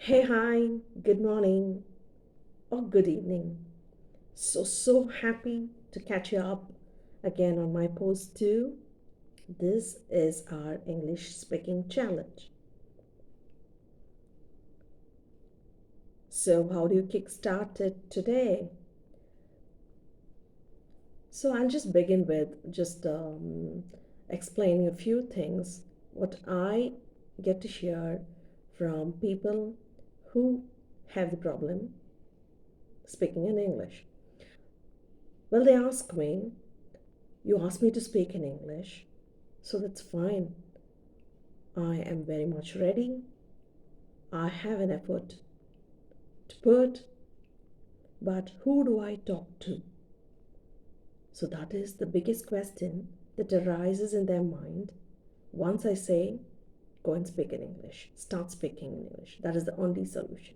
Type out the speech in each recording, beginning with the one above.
Hey, hi, good morning or good evening. So happy to catch you up again on my post too. This is our English speaking challenge. So, how do you kickstart it today? So, I'll just begin with explaining a few things what I get to hear from people who have the problem speaking in English. Well, they ask me, you asked me to speak in English, so that's fine. I am very much ready. I have an effort to put, but who do I talk to? So that is the biggest question that arises in their mind once I say, go and speak in English, start speaking in English. That is the only solution.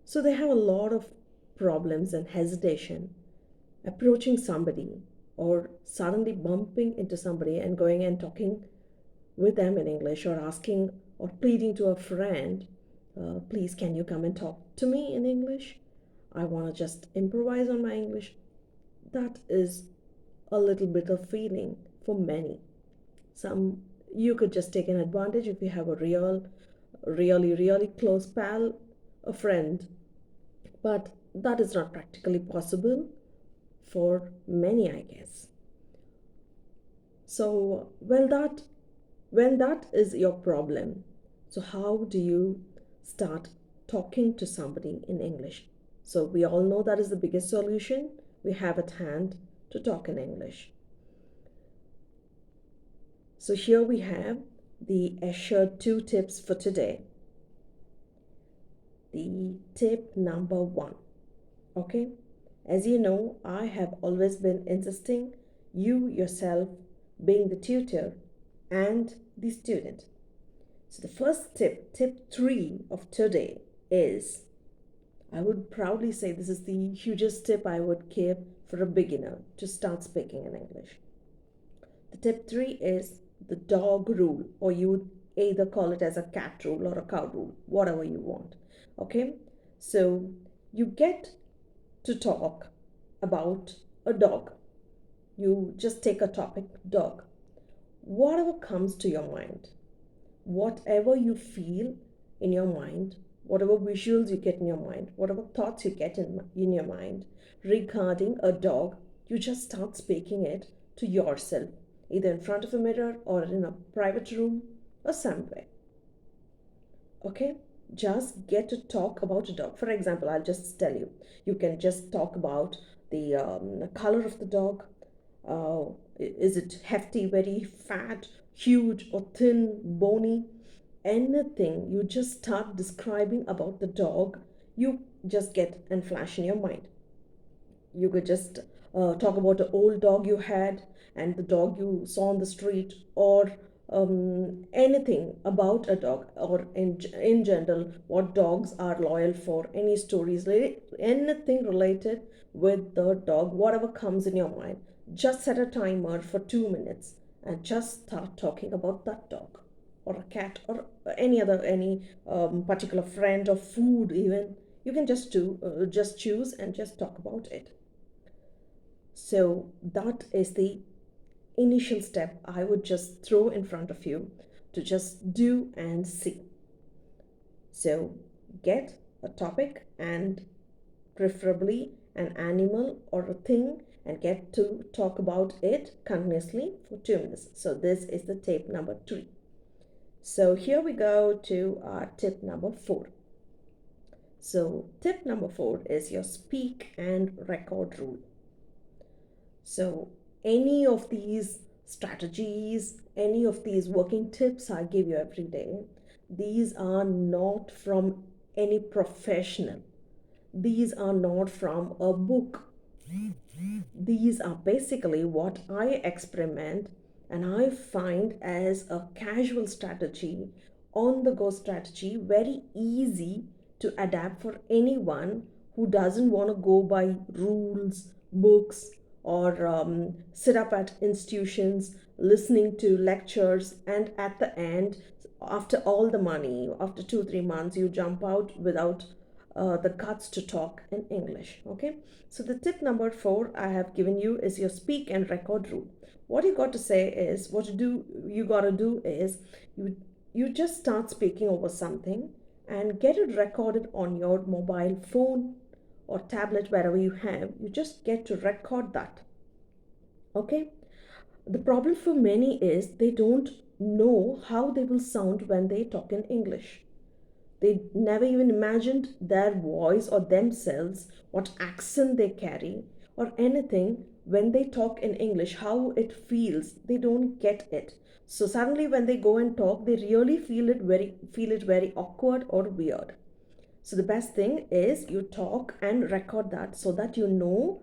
So they have a lot of problems and hesitation approaching somebody or suddenly bumping into somebody and going and talking with them in English or asking or pleading to a friend, please, can you come and talk to me in English? I want to just improvise on my English. That is a little bit of feeling for many. Some you could just take an advantage if you have a really close pal, a friend, but that is not practically possible for many, I guess. So, when that is your problem, so how do you start talking to somebody in English? So we all know that is the biggest solution we have at hand to talk in English. So here we have the assured two tips for today. The tip number one. Okay, as you know, I have always been insisting you yourself being the tutor and the student. So the first tip, tip three of today is, I would proudly say this is the hugest tip I would give for a beginner to start speaking in English. The tip three is the dog rule, or you would either call it as a cat rule or a cow rule, whatever you want. Okay, so you get to talk about a dog. You just take a topic, dog. Whatever comes to your mind, whatever you feel in your mind, whatever visuals you get in your mind, whatever thoughts you get in your mind regarding a dog, you just start speaking it to yourself, either in front of a mirror or in a private room or somewhere. Okay? Just get to talk about a dog. For example, I'll just tell you, you can just talk about the color of the dog. Is it hefty, very fat, huge, or thin, bony? Anything you just start describing about the dog, you just get and flash in your mind. You could just talk about the old dog you had and the dog you saw on the street, or anything about a dog, or in general what dogs are loyal for, any stories, anything related with the dog, whatever comes in your mind. Just set a timer for 2 minutes and just start talking about that dog or a cat or any particular friend or food even. You can just choose and just talk about it. So that is the initial step I would just throw in front of you to just do and see. So get a topic and preferably an animal or a thing and get to talk about it continuously for 2 minutes. So this is the tip number three. So here we go to our tip number four. So tip number four is your speak and record rule. So, any of these strategies, any of these working tips I give you every day, these are not from any professional. These are not from a book. These are basically what I experiment and I find as a casual strategy, on the go strategy, very easy to adapt for anyone who doesn't want to go by rules, books, or sit up at institutions listening to lectures and at the end after all the money, after 2 3 months, you jump out without the guts to talk in English. Okay, so the tip number 4 I have given you is your speak and record rule. What you got to say is, what you got to do is, you just start speaking over something and get it recorded on your mobile phone or tablet, wherever you have. You just get to record that. Okay, the problem for many is they don't know how they will sound when they talk in English. They never even imagined their voice or themselves, what accent they carry, or anything when they talk in English, how it feels. They don't get it. So suddenly when they go and talk, they really feel it very awkward or weird. So the best thing is you talk and record that so that you know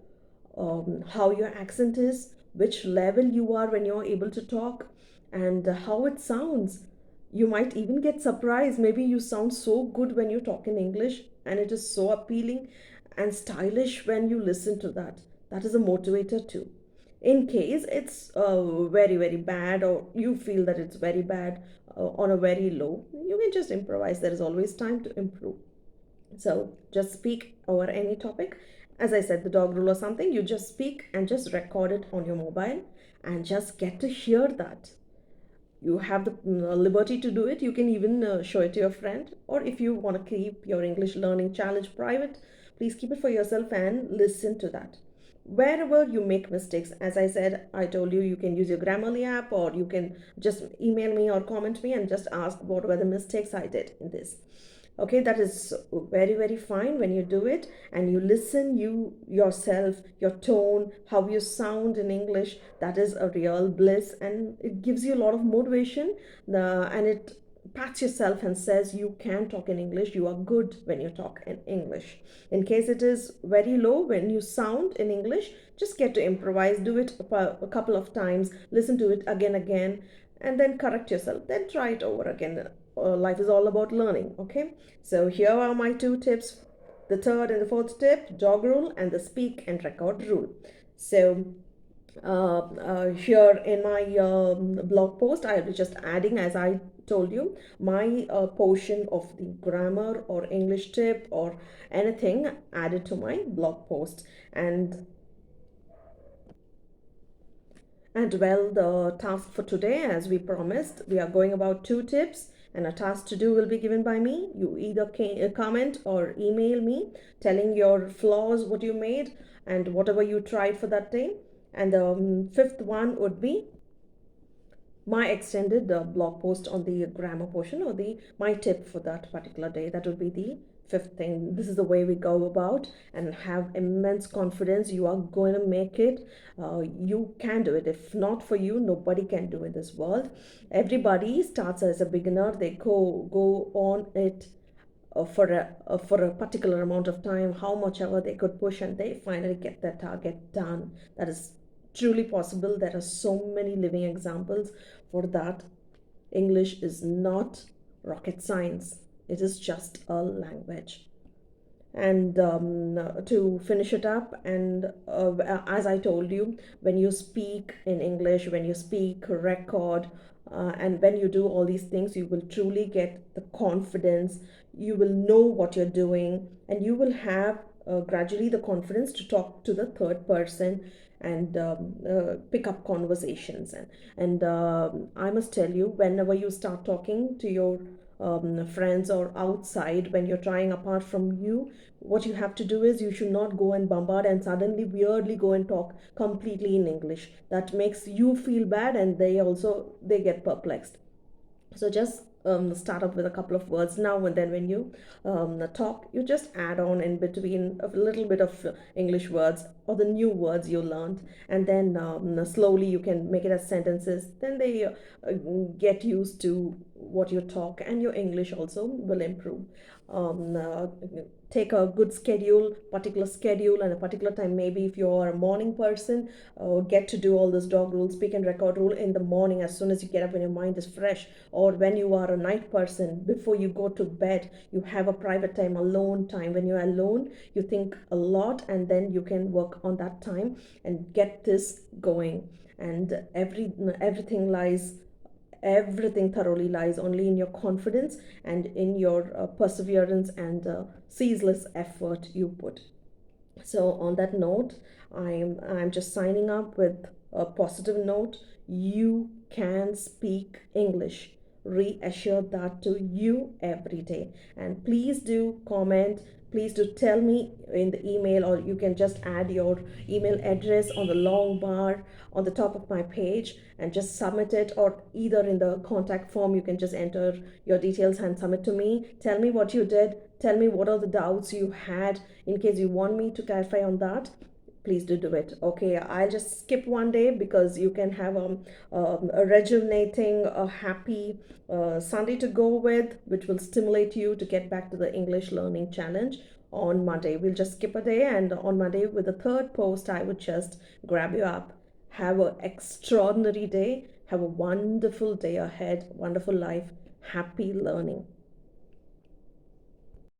how your accent is, which level you are when you're able to talk, and how it sounds. You might even get surprised. Maybe you sound so good when you talk in English, and it is so appealing and stylish when you listen to that. That is a motivator too. In case it's very, very bad, or you feel that it's very bad on a very low, you can just improvise. There is always time to improve. So just speak over any topic. As I said, the dog rule or something, you just speak and just record it on your mobile and just get to hear that. You have the liberty to do it. You can even show it to your friend, or if you want to keep your English learning challenge private, please keep it for yourself and listen to that. Wherever you make mistakes, as I said, I told you, you can use your Grammarly app, or you can just email me or comment me and just ask what were the mistakes I did in this. Okay, that is very, very fine when you do it and you listen, you yourself, your tone, how you sound in English. That is a real bliss, and it gives you a lot of motivation, and it pats yourself and says you can talk in English. You are good when you talk in English. In case it is very low when you sound in English, just get to improvise. Do it a couple of times, listen to it again, and then correct yourself, then try it over again. Life is all about learning. Okay, so here are my 2 tips: the third and the fourth tip, jog rule, and the speak and record rule. So here in my blog post, I will be just adding, as I told you, my portion of the grammar or English tip or anything added to my blog post. And well, the task for today, as we promised, we are going about 2 tips, and a task to do will be given by me. You either comment or email me telling your flaws, what you made, and whatever you tried for that day. And the fifth one would be my extended blog post on the grammar portion, or the my tip for that particular day. That would be the fifth thing. This is the way we go about, and have immense confidence. You are going to make it. You can do it. If not for you, nobody can do in this world. Everybody starts as a beginner. They go on it for a particular amount of time, how much ever they could push, and they finally get their target done. That is truly possible. There are so many living examples for that. English is not rocket science, it is just a language. And to finish it up, and as I told you, when you speak in English, when you speak, record, and when you do all these things, you will truly get the confidence. You will know what you're doing, and you will have gradually the confidence to talk to the third person and pick up conversations. And I must tell you, whenever you start talking to your friends or outside, when you're trying apart from you, what you have to do is, you should not go and bombard and suddenly weirdly go and talk completely in English. That makes you feel bad, and they get perplexed. So just start up with a couple of words now and then. When you talk, you just add on in between a little bit of English words or the new words you learned, and then slowly you can make it as sentences. Then they get used to what you talk, and your English also will improve. um, uh, Take a good particular schedule, and a particular time. Maybe if you're a morning person, get to do all this dog rule, speak and record rule in the morning, as soon as you get up, when your mind is fresh. Or when you are a night person, before you go to bed, you have a private time, alone time. When you're alone, you think a lot, and then you can work on that time and get this going. And everything lies Everything thoroughly lies only in your confidence and in your perseverance and ceaseless effort you put. So on that note, I'm just signing up with a positive note. You can speak English. Reassure that to you every day. And please do comment. Please do tell me in the email, or you can just add your email address on the long bar on the top of my page and just submit it, or either in the contact form you can just enter your details and submit to me. Tell me what you did. Tell me what are the doubts you had in case you want me to clarify on that. Please do it. Okay, I'll just skip one day because you can have a rejuvenating, a happy Sunday to go with, which will stimulate you to get back to the English learning challenge on Monday. We'll just skip a day, and on Monday with the third post I would just grab you up. Have an extraordinary day. Have a wonderful day ahead, wonderful life. Happy learning.